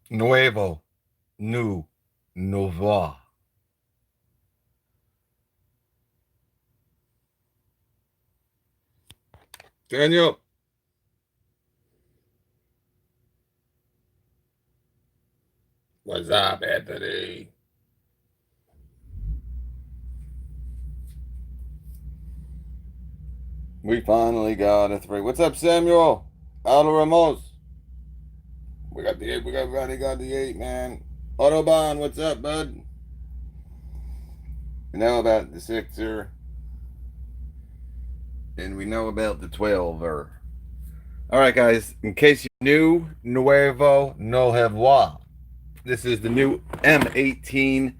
Nuevo, new, nouveau. Daniel, what's up, Anthony? We finally got a three. What's up, Samuel? Aldo Ramos. We got the eight. We got the eight, man. Autobahn, what's up, bud? We know about the sixer, and we know about the 12er. All right, guys. In case you new, nuevo, no revoir. This is the new M18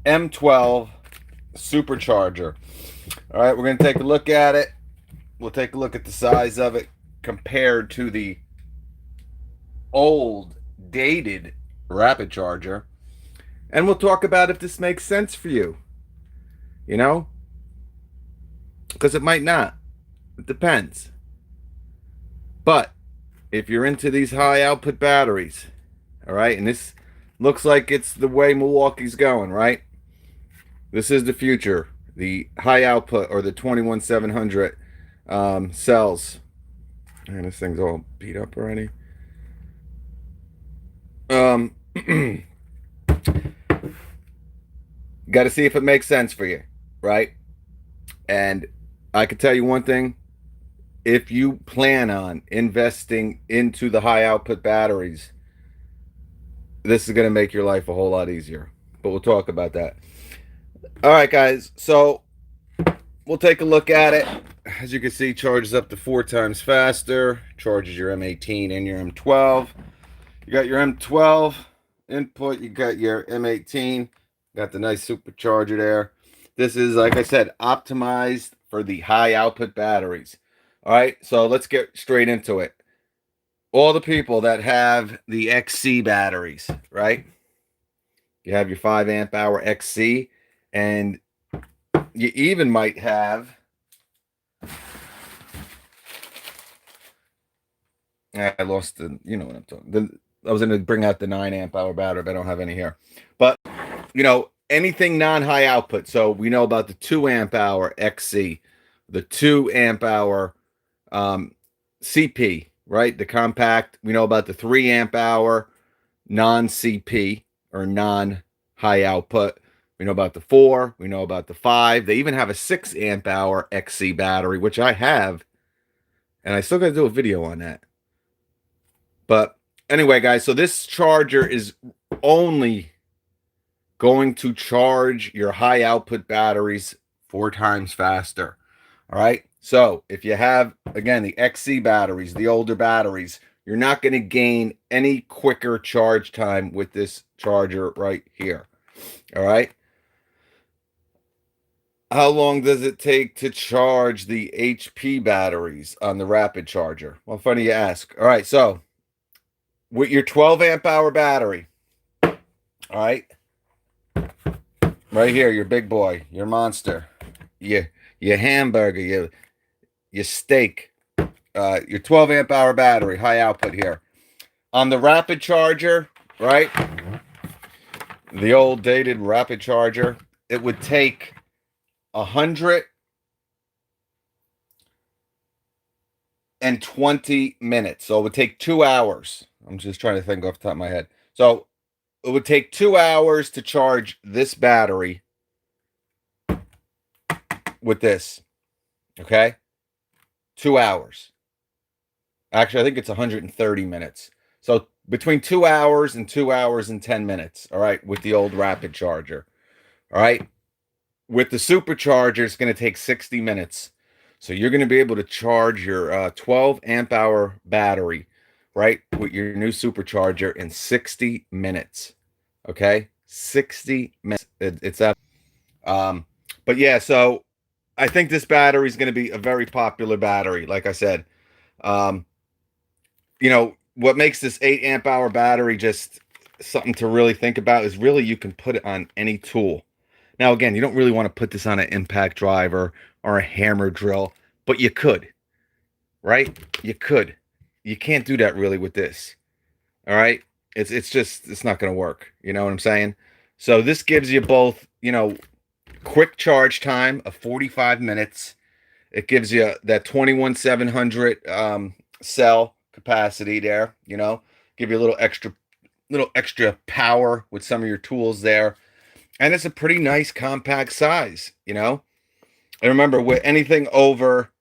M12 supercharger. All right, we're going to take a look at it. We'll take a look at the size of it compared to the old, dated rapid charger. And we'll talk about if this makes sense for you. You know? Because it might not. It depends. But if you're into these high output batteries, all right, and this looks like it's the way Milwaukee's going, right? This is the future. The high output or the 21700 cells. Man, this thing's all beat up already. Got to see if it makes sense for you, right? And I can tell you one thing. If you plan on investing into the high output batteries, this is going to make your life a whole lot easier. But we'll talk about that. All right, guys. So we'll take a look at it. As you can see, charges up to 4 times faster. Charges your M18 and your M12. You got your M12 input. You got your M18. Got the nice supercharger there. This is, like I said, optimized for the high output batteries. All right, so let's get straight into it. All the people that have the XC batteries, right? You have your 5 amp hour XC, and you even might have, I lost the, you know what I'm talking. I was going to bring out the 9 amp hour battery, but I don't have any here. But, you know, anything non-high output. So we know about the 2 amp hour XC, the 2 amp hour CP, right? The compact. We know about the 3 amp hour non-CP or non-high output. We know about the 4. We know about the 5. They even have a 6 amp hour XC battery, which I have, and I still got to do a video on that. But anyway, guys, so this charger is only going to charge your high output batteries 4 times faster. All right. So if you have, again, the XC batteries, the older batteries, you're not going to gain any quicker charge time with this charger right here. All right. How long does it take to charge the HP batteries on the rapid charger? Well, funny you ask. All right. So with your 12 amp hour battery, all right, right here, your big boy, your monster, your hamburger, your steak, your 12 amp hour battery, high output here. On the rapid charger, right? The old dated rapid charger, it would take 120 minutes. So it would take 2 hours. I'm just trying to think off the top of my head. So it would take 2 hours to charge this battery with this. Okay? 2 hours. Actually, I think it's 130 minutes. So between 2 hours and 2 hours and 10 minutes. All right, with the old rapid charger. All right. With the supercharger, it's going to take 60 minutes. So you're going to be able to charge your 12 amp hour battery, right, with your new supercharger in 60 minutes. Okay? 60 minutes. It's that. But yeah, so I think this battery is going to be a very popular battery. Like I said, you know, what makes this 8 amp hour battery just something to really think about is really you can put it on any tool. Now, again, you don't really want to put this on an impact driver or a hammer drill, but you could, right? You could. You can't do that really with this. All right? it's not going to work. You know what I'm saying? So this gives you both, quick charge time of 45 minutes. It gives you that 21,700 cell capacity there, give you a little extra power with some of your tools there. And it's a pretty nice compact size, And remember, with anything over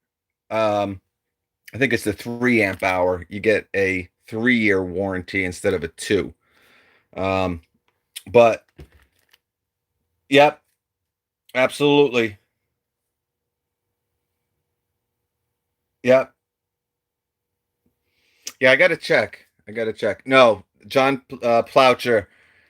I think it's the 3 amp hour, you get a 3-year warranty instead of a 2. Um, but yep, absolutely. Yep. Yeah, I got to check. I got to check. No, John Ploucher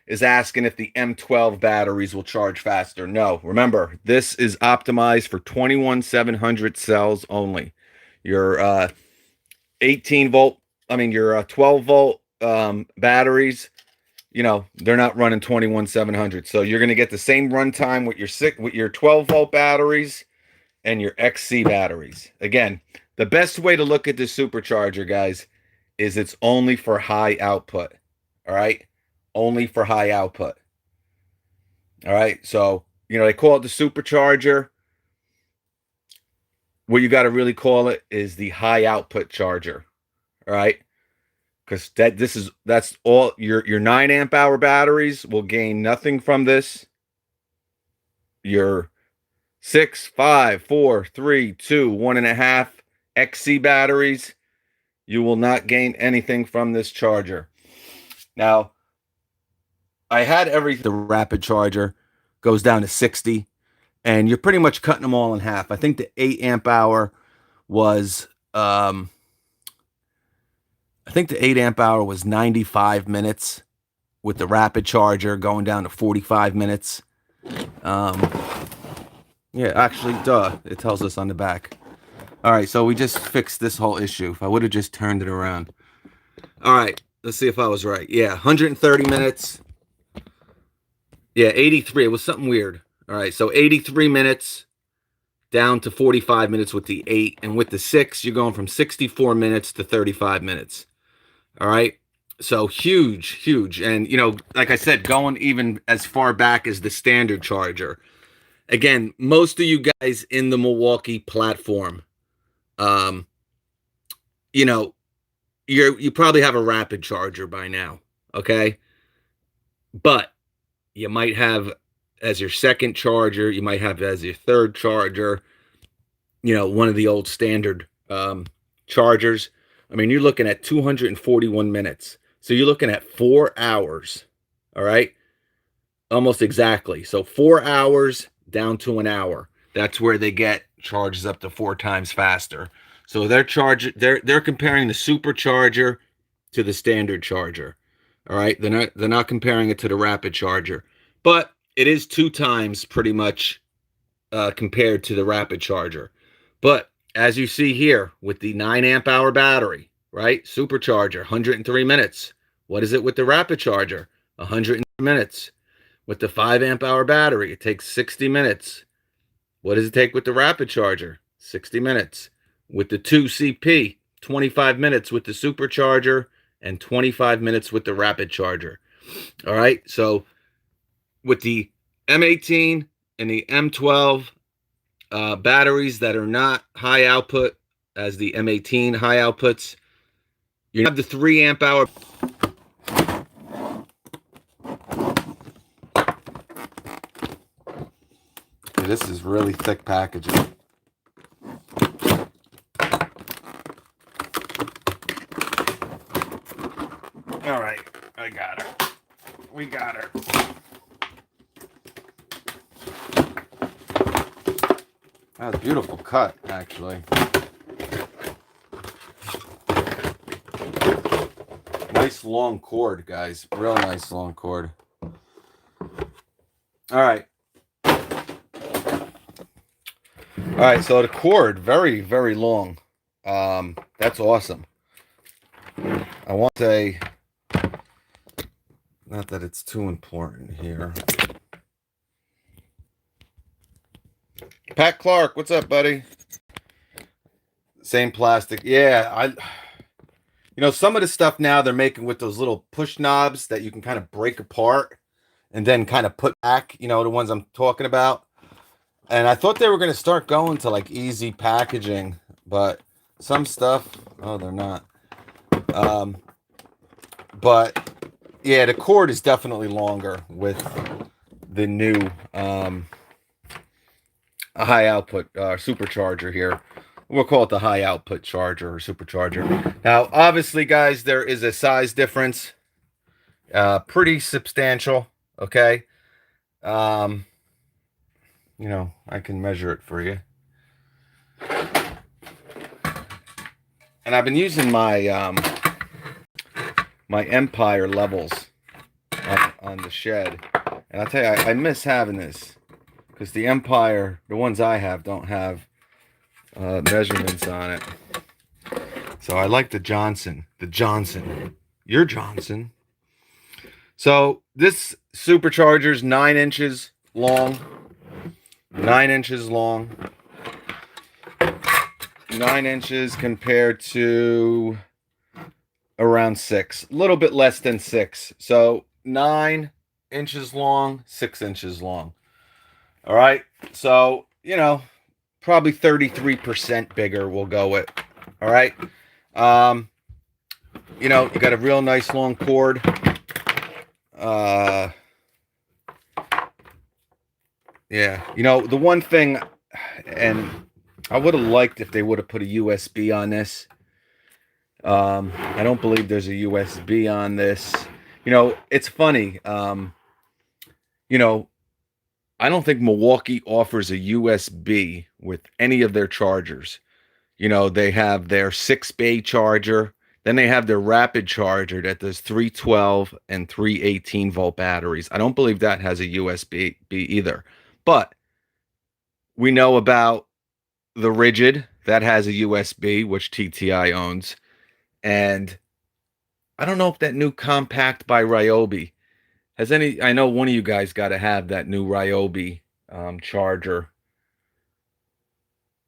is asking if the M12 batteries will charge faster. No, remember, this is optimized for 21,700 cells only. Your 18 volt, I mean, your 12 volt batteries, they're not running 21,700. So you're going to get the same runtime with your 12 volt batteries and your XC batteries. Again, the best way to look at this supercharger, guys, is it's only for high output. All right? Only for high output. All right? So, they call it the supercharger. What you got to really call it is the high output charger. All right? Because that's all your 9 amp hour batteries will gain nothing from this. Your 6, 5, 4, 3, 2, 1.5 XC batteries, you will not gain anything from this charger. Now, I had everything. The rapid charger goes down to 60, and you're pretty much cutting them all in half. I think the 8 amp hour was, I think the 8 amp hour was 95 minutes with the rapid charger going down to 45 minutes. Yeah, actually, duh, it tells us on the back. All right, so we just fixed this whole issue. If I would have just turned it around. All right, let's see if I was right. Yeah, 130 minutes. Yeah, 83. It was something weird. All right, so 83 minutes down to 45 minutes with the 8. And with the 6, you're going from 64 minutes to 35 minutes. All right, so huge, huge. And, like I said, going even as far back as the standard charger. Again, most of you guys in the Milwaukee platform, you probably have a rapid charger by now, okay? But you might have as your second charger, you might have as your third charger, one of the old standard chargers. I mean, you're looking at 241 minutes. So you're looking at 4 hours, all right? Almost exactly. So 4 hours down to an hour. That's where they get charges up to 4 times faster. So they're comparing the supercharger to the standard charger. All right, they're not comparing it to the rapid charger, but it is 2 times pretty much compared to the rapid charger. But as you see here with the 9 amp hour battery, right? Supercharger, 103 minutes. What is it with the rapid charger? 100 minutes. With the 5 amp hour battery, it takes 60 minutes. What does it take with the rapid charger? 60 minutes. With the 2CP, 25 minutes with the supercharger and 25 minutes with the rapid charger. All right, so with the M18 and the M12 batteries that are not high output as the M18 high outputs, you have the 3 amp hour. This is really thick packaging. All right, I got her. We got her. That was a beautiful cut, actually. Nice long cord, guys. Real nice long cord. All right. All right, so the cord, very, very long. That's awesome. I want to say, not that it's too important here. Pat Clark, what's up, buddy? Same plastic. Yeah, You know, some of the stuff now they're making with those little push knobs that you can kind of break apart and then kind of put back, you know, the ones I'm talking about. And I thought they were going to start going to like easy packaging, but some stuff, oh, they're not. Um, but yeah, the cord is definitely longer with the new high output supercharger here. We'll call it the high output charger or supercharger. Now, obviously, guys, there is a size difference, pretty substantial. Okay, um, you know, I can measure it for you. And I've been using my my Empire levels on the shed, and I'll tell you, I miss having this because the Empire, the ones I have, don't have measurements on it. So I like the Johnson, your Johnson. So this supercharger's 9 inches long, 9 inches long, 9 inches compared to around 6, a little bit less than 6. So 9 inches long, 6 inches long. All right. So, you know, probably 33% bigger we'll go with. All right. You know, you got a real nice long cord. Yeah, you know, the one thing, and I would have liked if they would have put a USB on this. I don't believe there's a USB on this. You know, it's funny. You know, I don't think Milwaukee offers a USB with any of their chargers. You know, they have their 6-bay charger. Then they have their rapid charger that does 312 and 318 volt batteries. I don't believe that has a USB either. But we know about the Rigid that has a USB, which TTI owns. And I don't know if that new compact by Ryobi has any. I know one of you guys got to have that new Ryobi charger,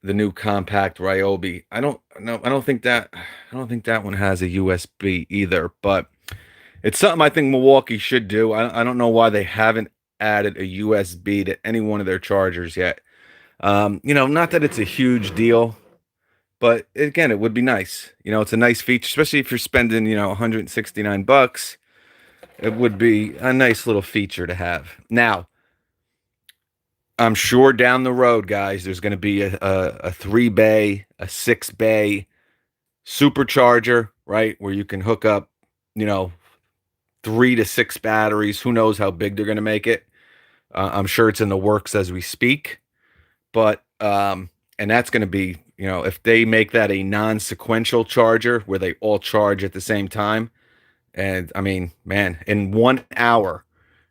the new compact Ryobi. I don't know. I don't think that. I don't think that one has a USB either. But it's something I think Milwaukee should do. I don't know why they haven't added a USB to any one of their chargers yet. You know, not that it's a huge deal, but again, it would be nice. You know, it's a nice feature, especially if you're spending, you know, 169 bucks. It would be a nice little feature to have. Now, I'm sure down the road, guys, there's going to be a 3-bay, a 6-bay supercharger, right? Where you can hook up, you know, 3 to 6 batteries. Who knows how big they're going to make it? I'm sure it's in the works as we speak. But, and that's going to be, you know, if they make that a non-sequential charger where they all charge at the same time. And I mean, man, in 1 hour,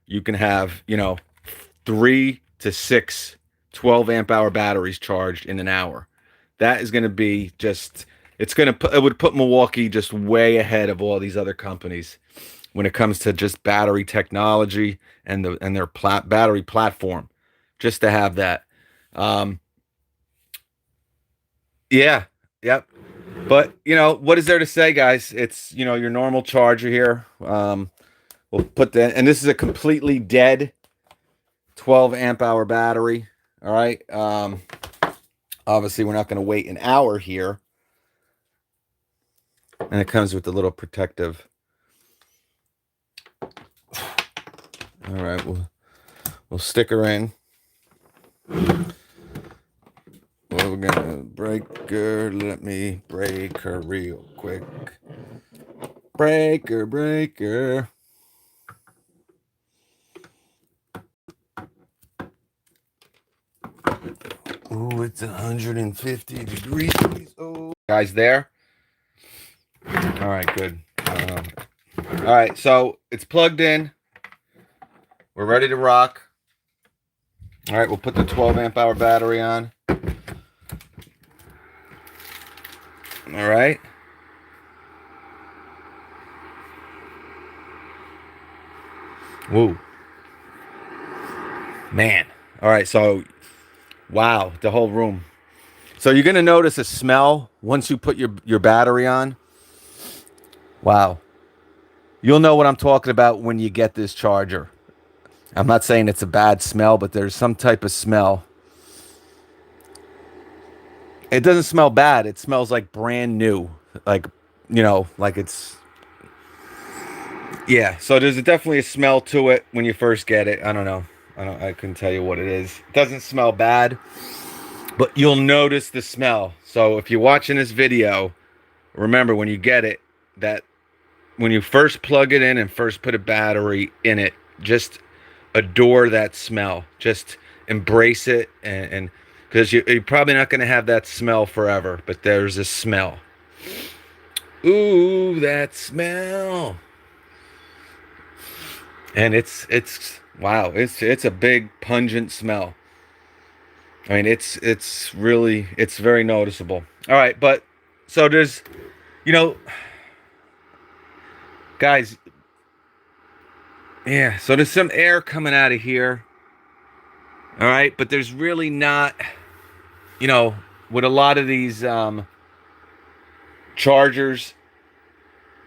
you can have, you know, 3 to 6 12 amp hour batteries charged in an hour. That is going to be just, it's going to put, it would put Milwaukee just way ahead of all these other companies when it comes to just battery technology and their battery platform, just to have that. Yeah, yep. But you know, what is there to say, guys? It's, you know, your normal charger here. We'll put that, and this is a completely dead 12 amp hour battery. All right. Obviously, we're not going to wait an hour here, and it comes with a little protective. All right, we'll stick her in. We're gonna break her. Let me break her real quick. Break her, break her. Ooh, it's 150 degrees. Oh, guys, there. All right, good. All right, so it's plugged in. We're ready to rock. All right, we'll put the 12 amp hour battery on. All right. Whoa. Man. All right, so wow, the whole room. So you're going to notice a smell once you put your battery on. Wow. You'll know what I'm talking about when you get this charger. I'm not saying it's a bad smell, but there's some type of smell. It doesn't smell bad. It smells like brand new. Like, like it's, yeah. So there's definitely a smell to it when you first get it. I don't know. I couldn't tell you what it is. It doesn't smell bad, but you'll notice the smell. So if you're watching this video, remember when you get it, that when you first plug it in and first put a battery in it, just adore that smell. Just embrace it, and because you're probably not going to have that smell forever, but there's a smell. Ooh, that smell. And it's wow, it's a big pungent smell. I mean, it's really, it's very noticeable. All right, but so there's, you know, guys, yeah, so there's some air coming out of here. All right, but there's really not, with a lot of these chargers,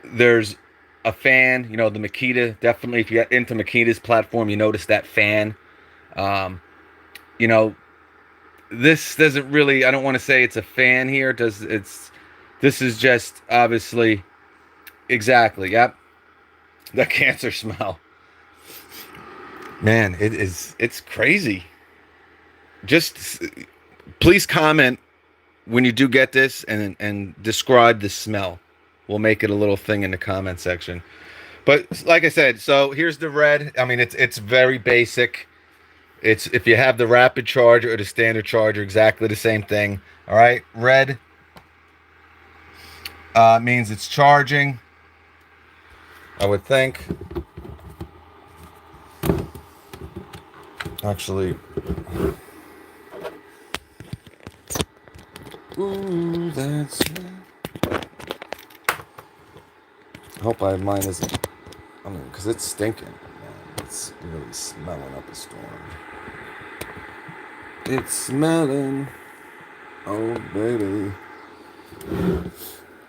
there's a fan. The Makita, definitely, if you get into Makita's platform, you notice that fan. Um, you know, this doesn't really, I don't want to say it's a fan here. This is just obviously, exactly, yep, the cancer smell. Man, it's crazy. Just please comment when you do get this and describe the smell. We'll make it a little thing in the comment section. But like I said, so here's the red. I mean, it's very basic. It's, if you have the rapid charger or the standard charger, exactly the same thing. All right, red means it's charging, I would think. Actually, ooh, that's. I hope mine isn't. I mean, because it's stinking. Man, it's really smelling up a storm. It's smelling. Oh, baby.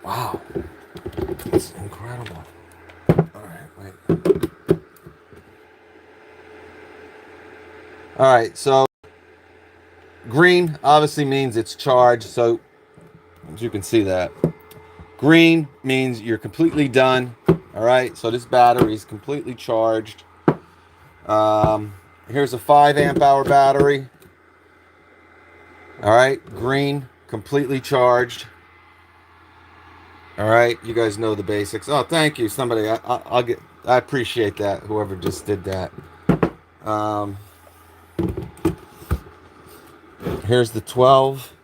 Wow. It's incredible. Alright, wait. Alright, so green obviously means it's charged. So, as you can see that. Green means you're completely done. Alright, so this battery is completely charged. Here's a 5 amp hour battery. Alright, green, completely charged. Alright, you guys know the basics. Oh, thank you, somebody. I appreciate that, whoever just did that. Here's the 12.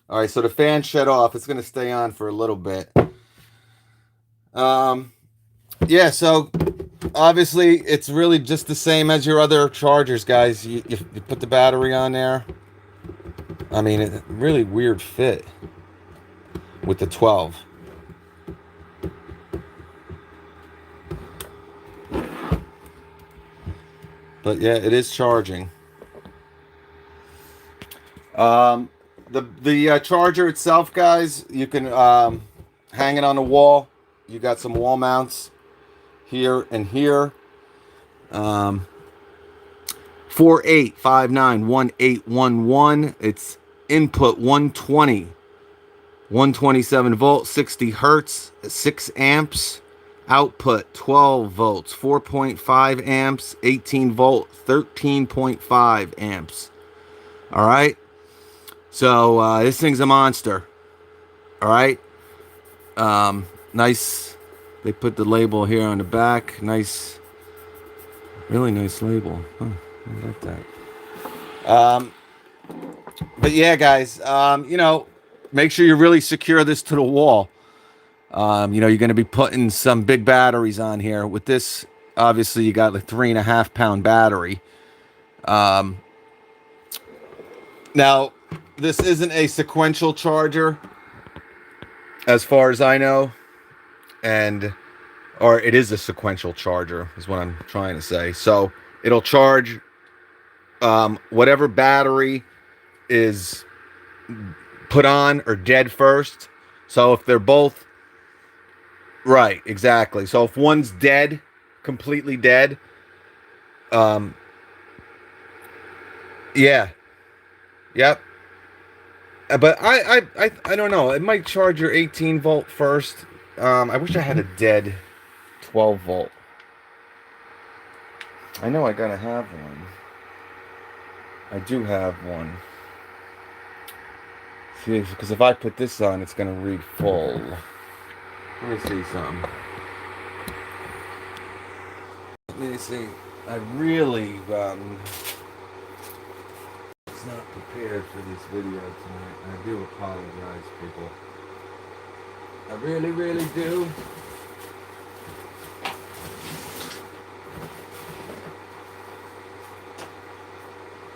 All right, so the fan shut off. It's going to stay on for a little bit. Yeah, so obviously it's really just the same as your other chargers, guys. You put the battery on there. I mean, it really weird fit with the 12. But yeah, it is charging. The charger itself, guys, you can hang it on the wall. You got some wall mounts here and here. 48591811. It's input 120, 127 volts, 60 hertz, 6 amps. Output 12 volts, 4.5 amps, 18 volt, 13.5 amps. All right. So this thing's a monster. All right. Nice. They put the label here on the back. Nice. Really nice label. Huh, I like that. But yeah, guys, make sure you really secure this to the wall. You're going to be putting some big batteries on here. With this, obviously, you got a 3.5 pound battery. Um, Now, this isn't a sequential charger, as far as I know, or it is a sequential charger, is what I'm trying to say. So it'll charge whatever battery is put on or dead first. So if they're both right, exactly. So if one's dead, completely dead, um, yeah, yep. But I don't know. It might charge your 18 volt first. I wish I had a dead 12 volt. I know I gotta have one. I do have one. See, because if I put this on, it's gonna read full. Let me see something. Let me see. I really was not prepared for this video tonight. I do apologize, people. I really, really do.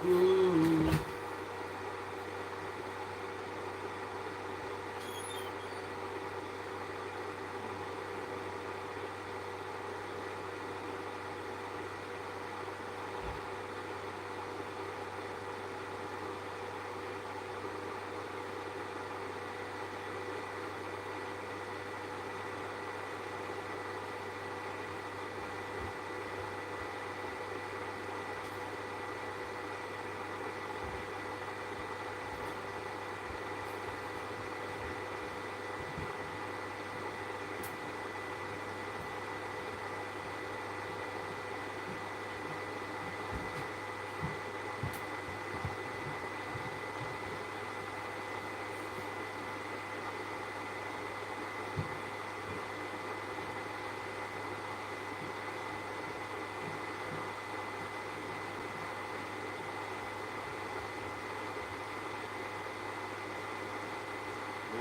Ooh.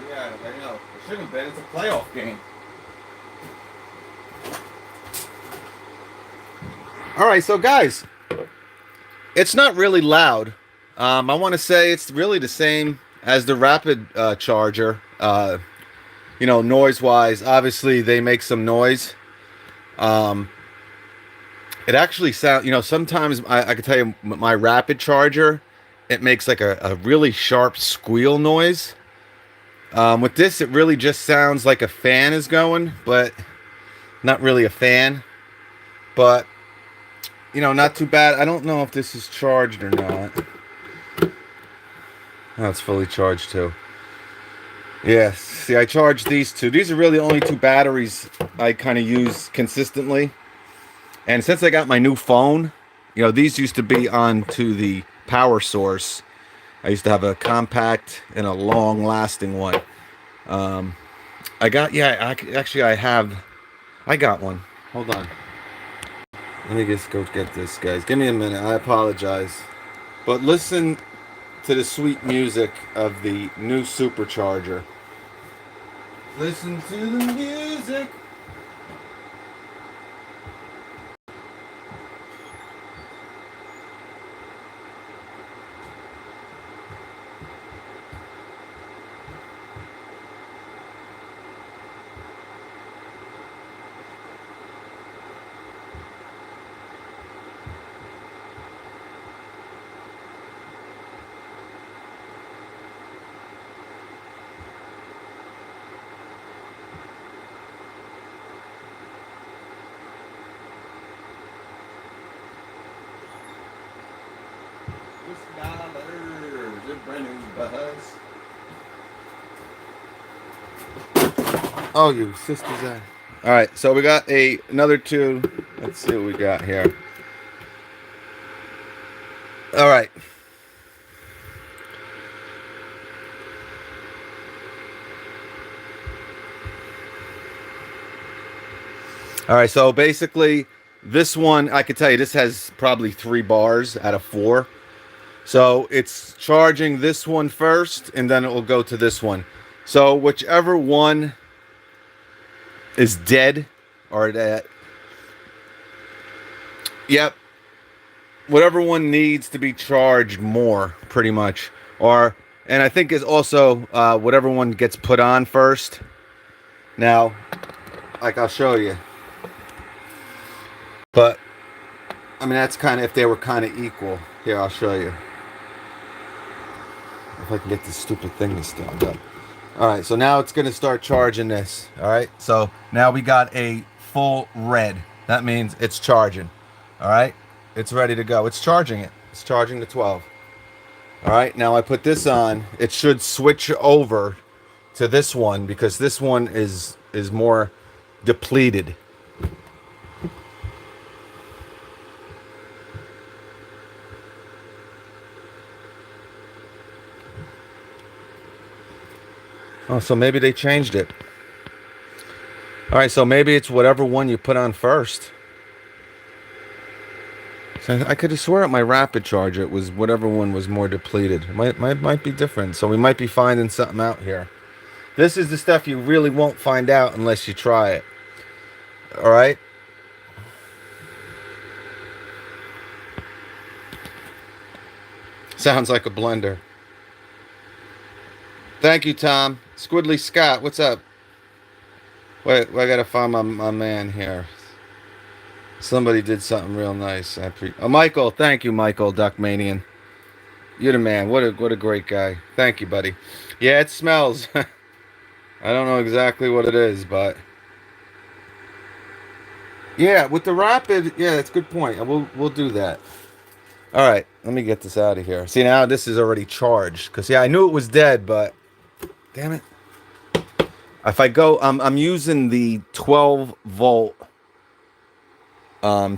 Yeah, I know. It shouldn't have been. It's a playoff game. All right, so guys, it's not really loud. I want to say it's really the same as the rapid charger. Noise-wise, obviously they make some noise. Um, it actually sounds. Sometimes I can tell you my rapid charger, it makes like a really sharp squeal noise. With this, it really just sounds like a fan is going, but not really a fan. But not too bad. I don't know if this is charged or not. Oh, it's fully charged too. Yes. See, I charged these two. These are really the only two batteries I kind of use consistently. And since I got my new phone, these used to be onto the power source. I used to have a compact and a long-lasting one. I got one. Hold on. Let me just go get this, guys. Give me a minute. I apologize. But listen to the sweet music of the new supercharger. Listen to the music. Oh, you sister's eye. All right, so we got another two. Let's see what we got here. All right. All right, so basically, this one, I could tell you, this has probably 3 bars out of 4. So it's charging this one first, and then it will go to this one. So whichever one is dead, or that, yep. whatever one needs to be charged more, pretty much. Or, and I think is also whatever one gets put on first. Now, like I'll show you. But, I mean, that's kind of if they were kind of equal. Here, I'll show you. If I can get this stupid thing to stand up. Alright, so now it's going to start charging this. Alright, so now we got a full red. That means it's charging. Alright, it's ready to go. It's charging it. It's charging the 12. Alright, now I put this on. It should switch over to this one because this one is more depleted. Oh, so maybe they changed it. Alright, so maybe it's whatever one you put on first. So I could have swear at my rapid charger it was whatever one was more depleted. It might be different. So we might be finding something out here. This is the stuff you really won't find out unless you try it. Alright? Sounds like a blender. Thank you, Tom. Squidly Scott, what's up? Wait, I gotta find my man here. Somebody did something real nice. Oh, Michael, thank you, Michael Duckmanian. You're the man. What a great guy. Thank you, buddy. Yeah, it smells. I don't know exactly what it is, but yeah, with the rapid, yeah, that's a good point. We'll do that. All right, let me get this out of here. See, now this is already charged. Because, yeah, I knew it was dead, but damn it. If I go, I'm using the 12-volt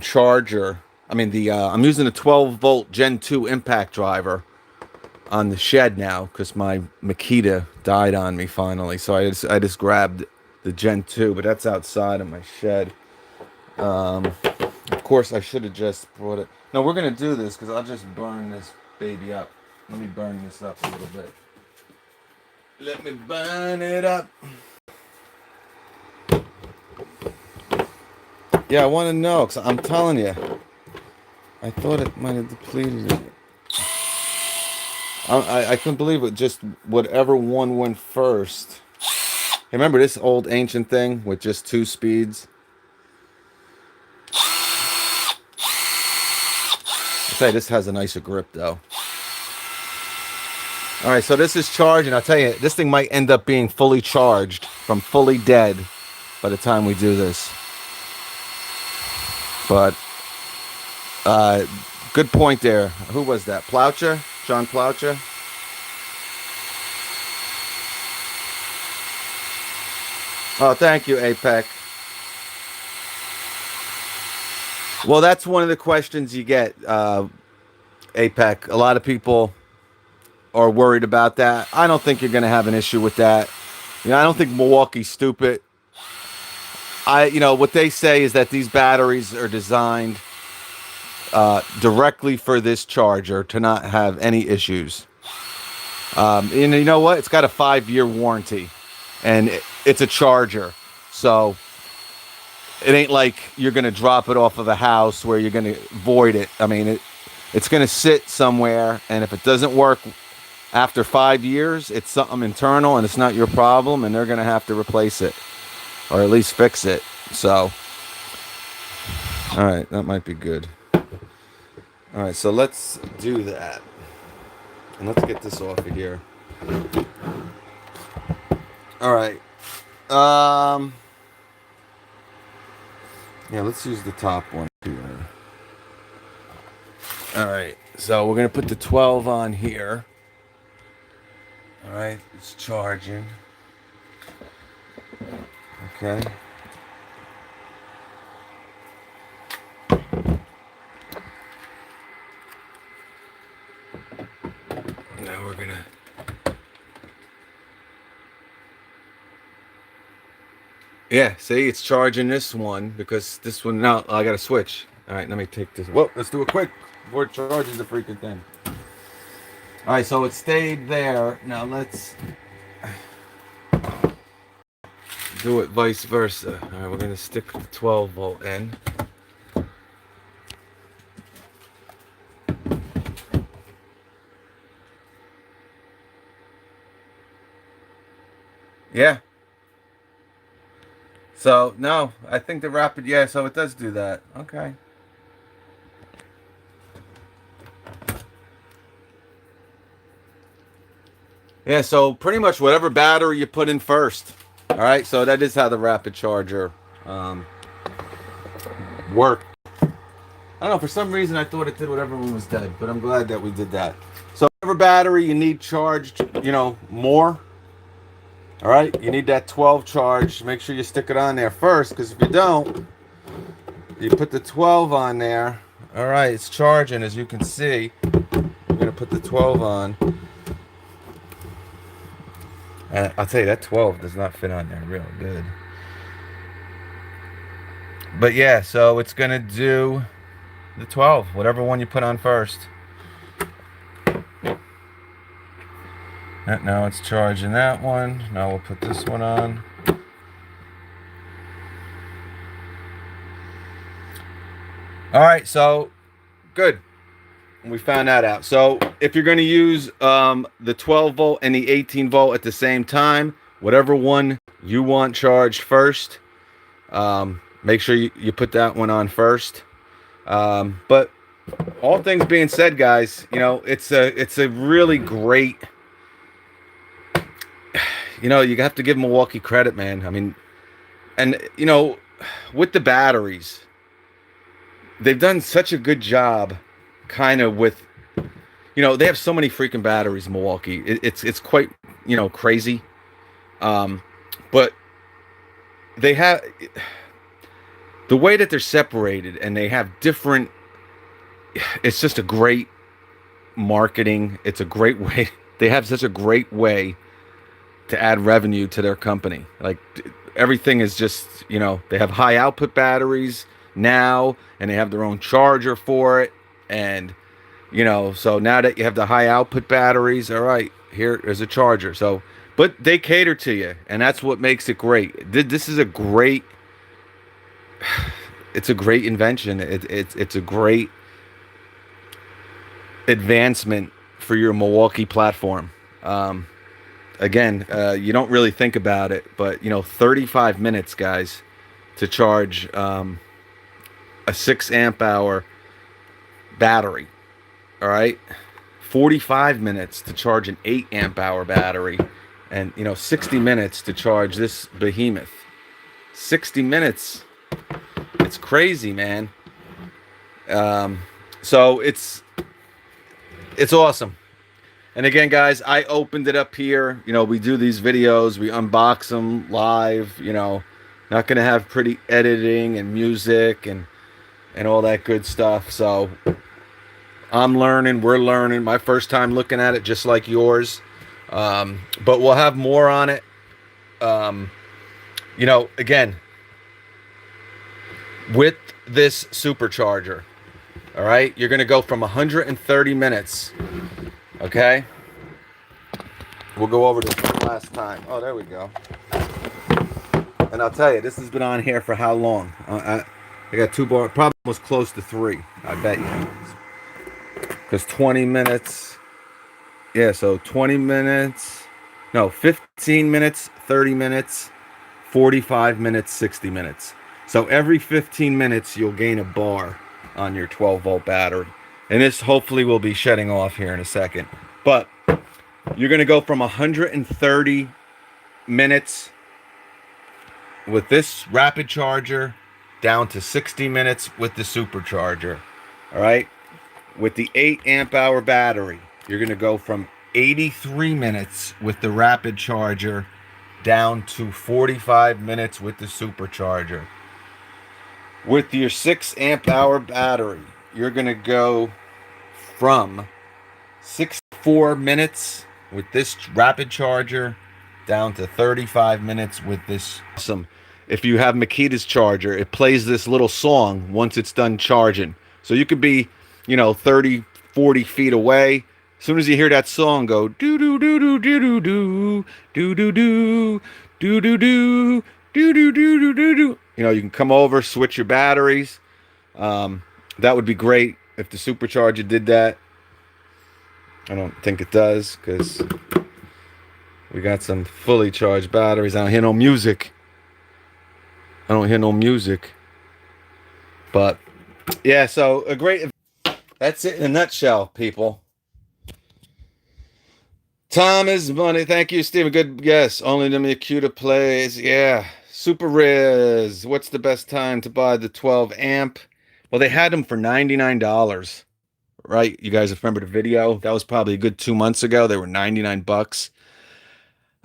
charger. I mean, I'm using a 12-volt Gen 2 impact driver on the shed now because my Makita died on me finally. So I just grabbed the Gen 2, but that's outside of my shed. Of course, I should have just brought it. No, we're going to do this because I'll just burn this baby up. Let me burn this up a little bit. Let me burn it up. Yeah, I want to know because I'm telling you, I thought it might have depleted it. I couldn't believe it. Just whatever one went first. Hey, remember this old ancient thing with just 2 speeds? I'll tell you, this has a nicer grip though. Alright, so this is charging. I'll tell you, this thing might end up being fully charged from fully dead by the time we do this. But, good point there. Who was that? Ploucher? John Ploucher? Oh, thank you, APEC. Well, that's one of the questions you get, APEC. A lot of people are worried about that. I don't think you're going to have an issue with that. You know, I don't think Milwaukee's stupid. What they say is that these batteries are designed directly for this charger to not have any issues. And you know what? It's got a 5-year warranty, and it's a charger, so it ain't like you're gonna drop it off of a house where you're gonna void it. I mean, it's gonna sit somewhere, and if it doesn't work after 5 years, it's something internal, and it's not your problem, and they're gonna have to replace it, or at least fix it. So, all right, that might be good. All right, so let's do that, and let's get this off of here. All right. Yeah, let's use the top one here. All right, so we're gonna put the 12 on here. All right, it's charging. Okay. Now we're gonna. Yeah, see, it's charging this one because this one now I gotta switch. All right, let me take this. Whoa, let's do it quick before it charges the freaking thing. All right, so it stayed there. Now let's do it vice versa. All right, we're gonna stick the 12-volt in. Yeah. So no, I think the rapid, yeah, so it does do that. Okay. Yeah, so pretty much whatever battery you put in first. All right, so that is how the rapid charger um, worked. I don't know, for some reason I thought it did whatever one was dead, but I'm glad that we did that. So whatever battery you need charged, more. All right, you need that 12 charge. Make sure you stick it on there first, because if you don't, you put the 12 on there. All right, it's charging, as you can see. I'm gonna put the 12 on. And I'll tell you, that 12 does not fit on there real good. But yeah, so it's gonna do the 12, whatever one you put on first. Now it's charging that one. Now we'll put this one on. All right, so good. We found that out. So if you're going to use the 12 volt and the 18 volt at the same time, whatever one you want charged first, make sure you put that one on first. But all things being said, guys, it's a really great. You have to give Milwaukee credit, man. I mean, and with the batteries, they've done such a good job, kind of with. They have so many freaking batteries in Milwaukee. It's quite crazy. But they have the way that they're separated, and they have different. It's just a great marketing. It's a great way. They have such a great way to add revenue to their company. Like everything is just, they have high output batteries now, and they have their own charger for it. And, so now that you have the high output batteries, all right, here's a charger. So, but they cater to you, and that's what makes it great. This is a great, it's a great invention. It's a great advancement for your Milwaukee platform. Again, you don't really think about it, but 35 minutes, guys, to charge a 6 amp hour battery. All right, 45 minutes to charge an 8 amp hour battery, and 60 minutes to charge this behemoth. 60 minutes. It's crazy, man. So it's awesome. And again, guys, I opened it up here. We do these videos. We unbox them live. Not going to have pretty editing and music and all that good stuff. So I'm learning. We're learning. My first time looking at it, just like yours. But we'll have more on it. Again, with this supercharger, all right, you're going to go from 130 minutes. Okay, we'll go over this last time. Oh, there we go. And I'll tell you, this has been on here for how long? I got 2 bars, probably almost close to 3. I bet you. Because 20 minutes. Yeah, so 20 minutes. No, 15 minutes, 30 minutes, 45 minutes, 60 minutes. So every 15 minutes, you'll gain a bar on your 12 volt battery. And this hopefully will be shutting off here in a second. But you're going to go from 130 minutes with this rapid charger down to 60 minutes with the supercharger. All right? With the 8 amp hour battery, you're going to go from 83 minutes with the rapid charger down to 45 minutes with the supercharger. With your 6 amp hour battery, you're going to go from 64 minutes with this rapid charger down to 35 minutes with this. Awesome. If you have Makita's charger, it plays this little song once it's done charging. So you could be, 30, 40 feet away. As soon as you hear that song go, do do do do do do do do do do do do do do do do do do, you can come over, switch your batteries. That would be great if the supercharger did that. I don't think it does, because We got some fully charged batteries. I don't hear no music. I don't hear no music. But yeah, so a great. That's it in a nutshell, people. Time is money. Thank you, Steve. A good guess. Only to me to plays. Yeah. Super Riz. What's the best time to buy the 12 amp? Well, they had them for $99, right? You guys remember the video? That was probably a good 2 months ago. They were 99 bucks.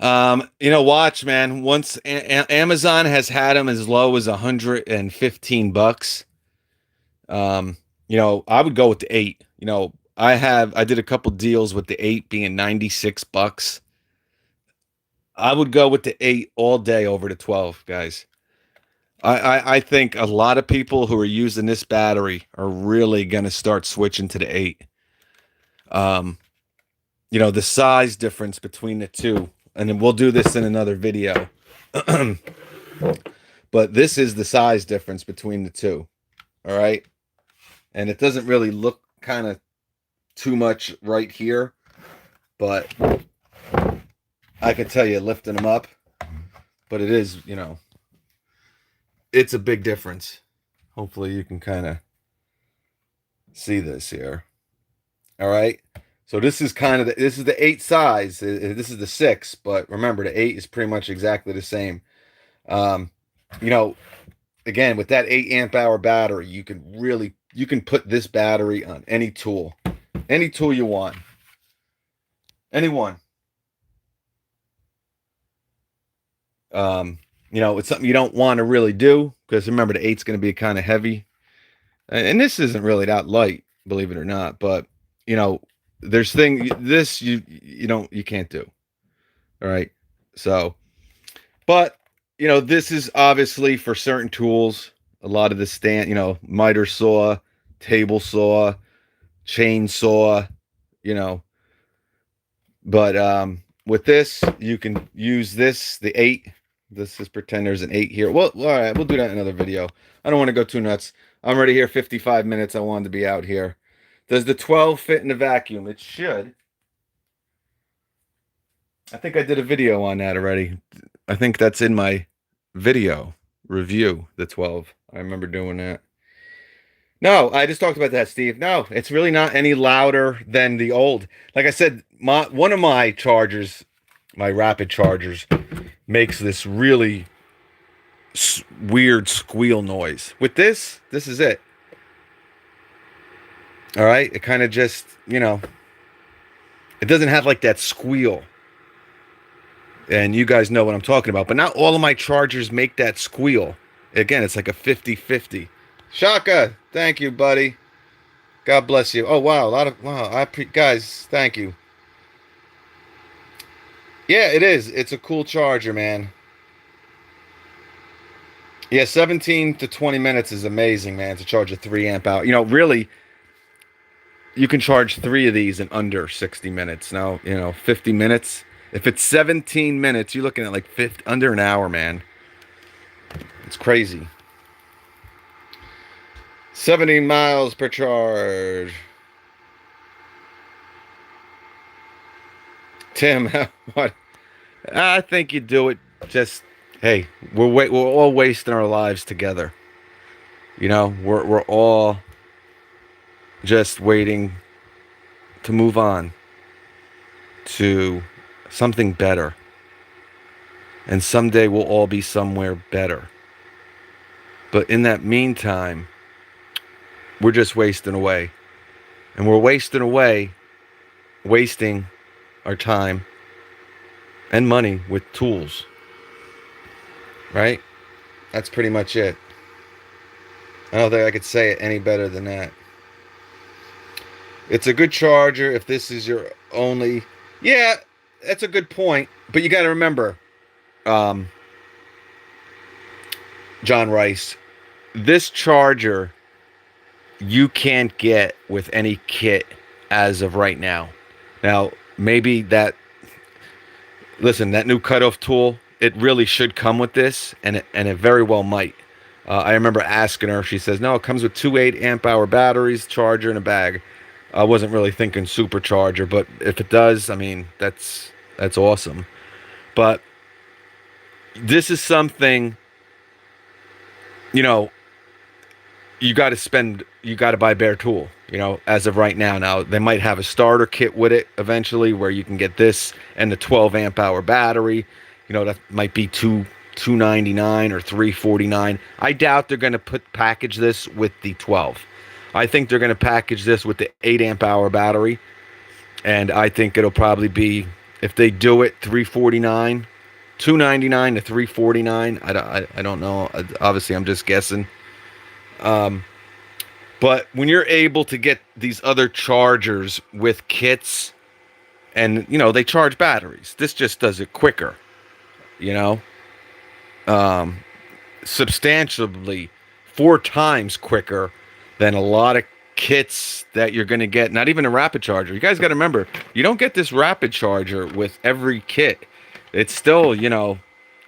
Watch, man. Once Amazon has had them as low as 115 bucks. I would go with the 8. I did a couple deals with the 8 being 96 bucks. I would go with the 8 all day over the 12, guys. I think a lot of people who are using this battery are really going to start switching to the 8. The size difference between the two, and then we'll do this in another video. But this is the size difference between the two. All right. And it doesn't really look kind of too much right here, but I can tell you lifting them up, but it is, it's a big difference. Hopefully you can kind of see this here. All right. So this is this is the 8 size. This is the 6, but remember the 8 is pretty much exactly the same. Again, with that 8 amp hour battery, you can put this battery on any tool you want. Anyone. It's something you don't want to really do because remember the 8's going to be kind of heavy. And this isn't really that light, believe it or not, but there's this you can't do. All right. So, but this is obviously for certain tools. A lot of the miter saw, table saw, chainsaw, but with this you can use the 8. This is pretend there's an 8 here. Well, all right, we'll do that in another video. I don't want to go too nuts. I'm already here 55 minutes. I wanted to be out here. Does the 12 fit in the vacuum? It should. I think I did a video on that already. I think that's in my video review, the 12. I remember doing that. No, I just talked about that, Steve. No, it's really not any louder than the old. Like I said, one of my chargers, my rapid chargers, makes this really weird squeal noise. With this is it. All right, it kind of just, it doesn't have like that squeal. And you guys know what I'm talking about. But not all of my chargers make that squeal. Again, it's like a 50-50. Shaka, thank you, buddy. God bless you. Oh, wow, guys, thank you. Yeah, it is. It's a cool charger, man. Yeah, 17 to 20 minutes is amazing, man, to charge a 3 amp hour. Really, you can charge 3 of these in under 60 minutes. Now, 50 minutes. If it's 17 minutes, you're looking at like under an hour, man. It's crazy. 70 miles per charge. Tim, what? I think you do it. Just hey, we're all wasting our lives together. We're all just waiting to move on to something better. And someday we'll all be somewhere better. But in that meantime, we're just wasting away. And we're wasting our time and money with tools. Right? That's pretty much it. I don't think I could say it any better than that. It's a good charger if this is your only... Yeah, that's a good point. But you got to remember, John Rice, this charger you can't get with any kit as of right now. Now, maybe that new cutoff tool, it really should come with this, and it very well might. I remember asking her, she says, no, it comes with 2 8 amp hour batteries, charger, and a bag. I wasn't really thinking supercharger, but if it does, I mean, that's awesome. But this is something, you know, you got to buy bare tool, as of right now. Now, they might have a starter kit with it eventually where you can get this and the 12 amp hour battery. That might be 299 or 349. I doubt they're going to package this with the 12. I think they're going to package this with the 8 amp hour battery. And I think it'll probably be, if they do it, 349, 299 to 349. I don't know. Obviously, I'm just guessing. But when you're able to get these other chargers with kits, and they charge batteries, this just does it quicker. Substantially 4 times quicker than a lot of kits that you're going to get. Not even a rapid charger. You guys got to remember, you don't get this rapid charger with every kit. It's still,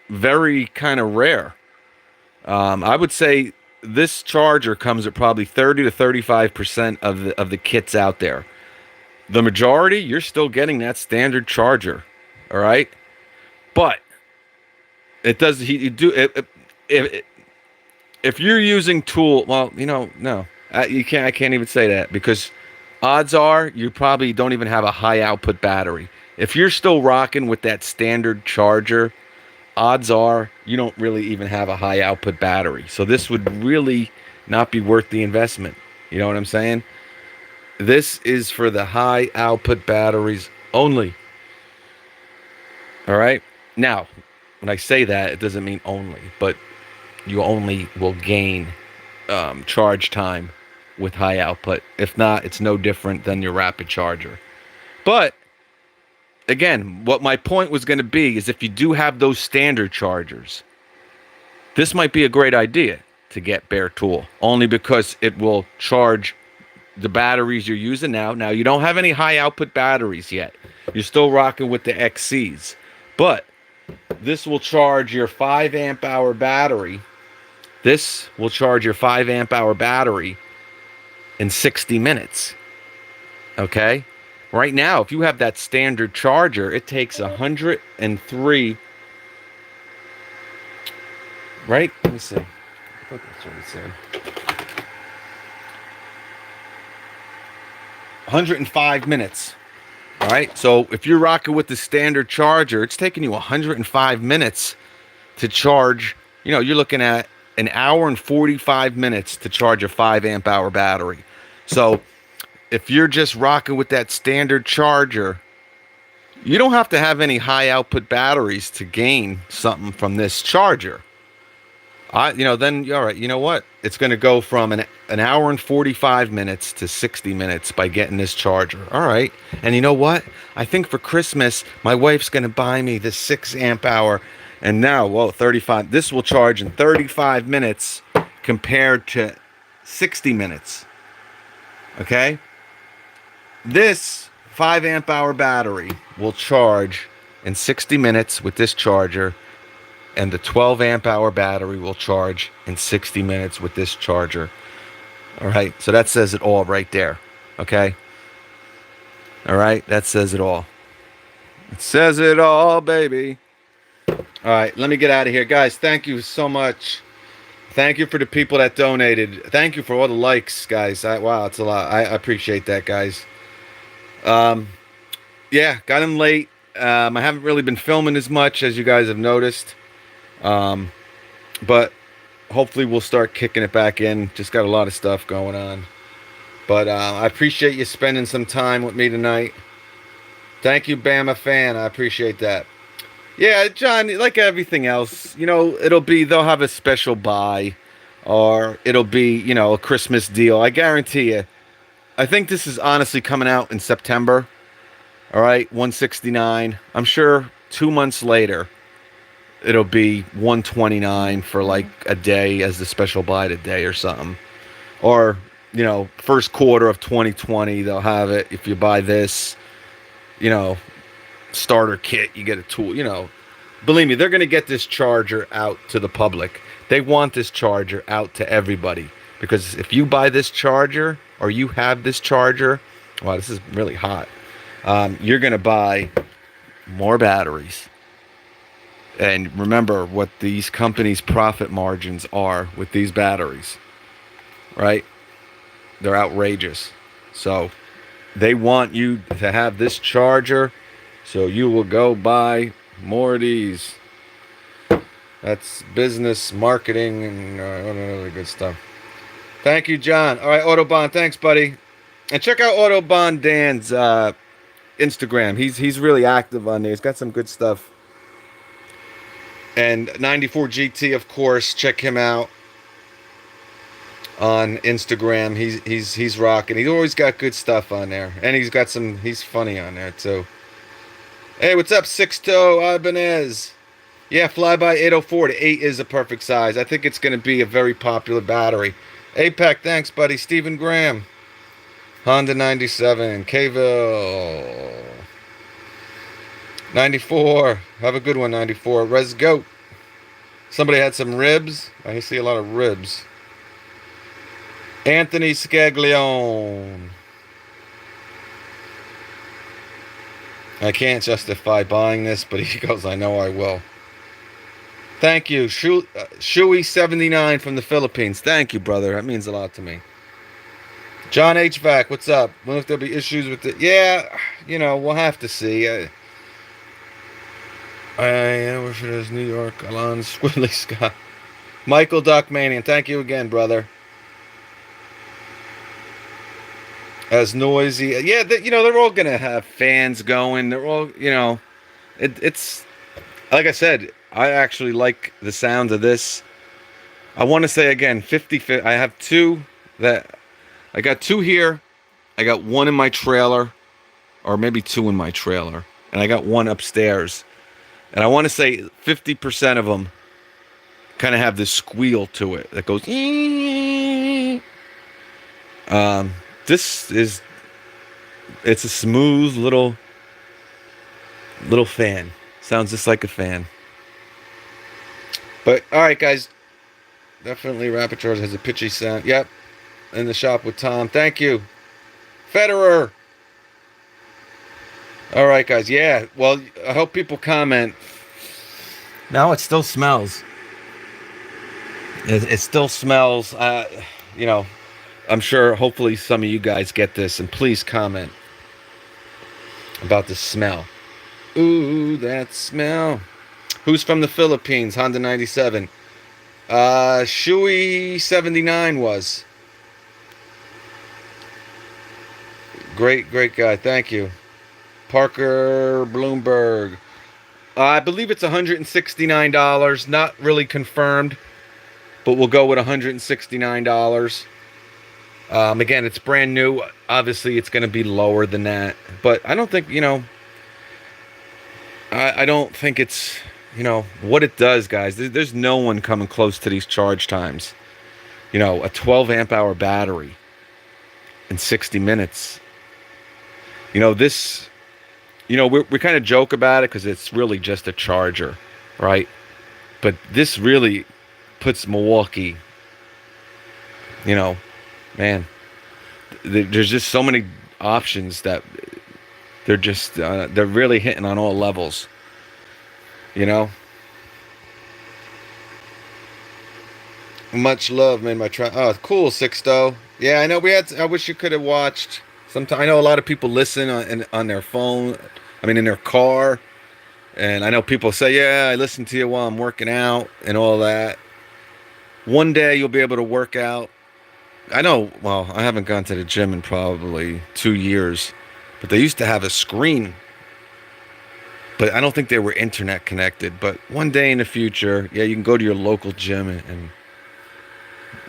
very kind of rare. I would say this charger comes at probably 30 to 35% of the kits out there. The majority, you're still getting that standard charger. All right? But it does, if you're using tool, well, no. I can't even say that, because odds are you probably don't even have a high output battery. If you're still rocking with that standard charger, odds are you don't really even have a high output battery. So this would really not be worth the investment. You know what I'm saying? This is for the high output batteries only. All right? Now, when I say that, it doesn't mean only, but you only will gain charge time with high output. If not, it's no different than your rapid charger. But again, what my point was going to be is, if you do have those standard chargers, this might be a great idea to get bare tool, only because it will charge the batteries you're using now. Now, you don't have any high output batteries yet. You're still rocking with the XCs. But this will charge your 5 amp hour battery. This will charge your 5 amp hour battery in 60 minutes. Okay? Right now, if you have that standard charger, it takes 103. Right? Let me see. I thought that's what it said. 105 minutes. All right? So if you're rocking with the standard charger, it's taking you 105 minutes to charge. You're looking at an hour and 45 minutes to charge a 5 amp hour battery. So if you're just rocking with that standard charger, you don't have to have any high output batteries to gain something from this charger. Then, all right, you know what? It's going to go from an hour and 45 minutes to 60 minutes by getting this charger. All right. And you know what? I think for Christmas, my wife's going to buy me this 6 amp hour. And now, 35. This will charge in 35 minutes compared to 60 minutes. Okay? This 5 amp hour battery will charge in 60 minutes with this charger, and the 12 amp hour battery will charge in 60 minutes with this charger. All right? So that says it all right there. Okay? All right? That says it all. It says it all, baby. All right, let me get out of here. Guys, thank you so much. Thank you for the people that donated. Thank you for all the likes, guys. Wow, it's a lot. I appreciate that, guys. Yeah, got in late. I haven't really been filming as much, as you guys have noticed. But hopefully we'll start kicking it back in. Just got a lot of stuff going on. But I appreciate you spending some time with me tonight. Thank you, Bama fan. I appreciate that. Yeah, John, like everything else, they'll have a special buy, or it'll be, a Christmas deal. I guarantee you. I think this is honestly coming out in September. All right, 169. I'm sure 2 months later, it'll be 129 for like a day as the special buy today or something. Or, first quarter of 2020, they'll have it. If you buy this, starter kit, you get a tool. Believe me, they're going to get this charger out to the public. They want this charger out to everybody, because if you buy this charger, or you have this charger, wow, this is really hot, you're going to buy more batteries. And remember what these companies' profit margins are with these batteries, right? They're outrageous. So they want you to have this charger, so you will go buy more of these. That's business, marketing, and all the good stuff. Thank you, John. All right, Autobahn, thanks, buddy. And check out Autobahn Dan's Instagram. He's really active on there. He's got some good stuff. And 94 GT, of course, check him out on Instagram. He's rocking. He's always got good stuff on there, and he's funny on there too. Hey, what's up, Sixto Ibanez? Yeah, Flyby 804 to 8 is a perfect size. I think it's going to be a very popular battery. APEC, thanks, buddy. Stephen Graham. Honda 97. Kville. 94. Have a good one, 94. Res Goat. Somebody had some ribs. I see a lot of ribs. Anthony Scaglione. I can't justify buying this, but he goes, I know I will. Thank you. Shui79 from the Philippines. Thank you, brother. That means a lot to me. John HVAC, what's up? Wonder if there'll be issues with it. Yeah, we'll have to see. I wish it was New York. Alon Squiddly Scott. Michael Duckmanian, thank you again, brother. As noisy. Yeah, they're all going to have fans going. They're all, it's, like I said, I actually like the sound of this. I want to say again, 50, I have two I got two here. I got one in my trailer, or maybe two in my trailer. And I got one upstairs. And I want to say 50% of them kind of have this squeal to it that goes. It's a smooth little fan. Sounds just like a fan. But all right, guys, definitely Rapid Charge has a pitchy sound. Yep, in the shop with Tom. Thank you, Federer. All right, guys. Yeah. Well, I hope people comment. Now it still smells. It still smells. I'm sure. Hopefully, some of you guys get this, and please comment about the smell. Ooh, that smell. Who's from the Philippines? Honda 97. Shui 79 was. Great guy. Thank you. Parker Bloomberg. I believe it's $169. Not really confirmed, but we'll go with $169. Again, it's brand new. Obviously, it's going to be lower than that. But I don't think, I don't think it's, what it does, guys. There's no one coming close to these charge times. A 12 amp hour battery in 60 minutes. This, we kind of joke about it because it's really just a charger, right? But this really puts Milwaukee, man, there's just so many options that they're just, they're really hitting on all levels, Much love, man. Oh, cool, Sixto. Yeah, I know I wish you could have watched. Sometimes I know a lot of people listen on their phone. In their car. And I know people say, yeah, I listen to you while I'm working out and all that. One day you'll be able to work out. I know, well, I haven't gone to the gym in probably 2 years. But they used to have a screen. But I don't think they were internet connected. But one day in the future, yeah, you can go to your local gym and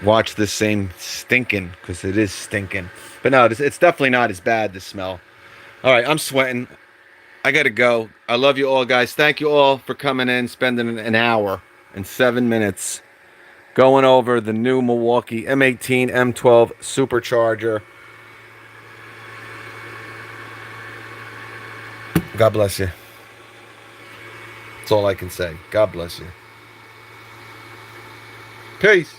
watch this same stinking, because it is stinking. But no, it's definitely not as bad, the smell. All right, I'm sweating. I gotta go. I love you all, guys. Thank you all for coming in, spending an hour and 7 minutes going over the new Milwaukee M18 M12 Supercharger. God bless you. That's all I can say. God bless you. Peace.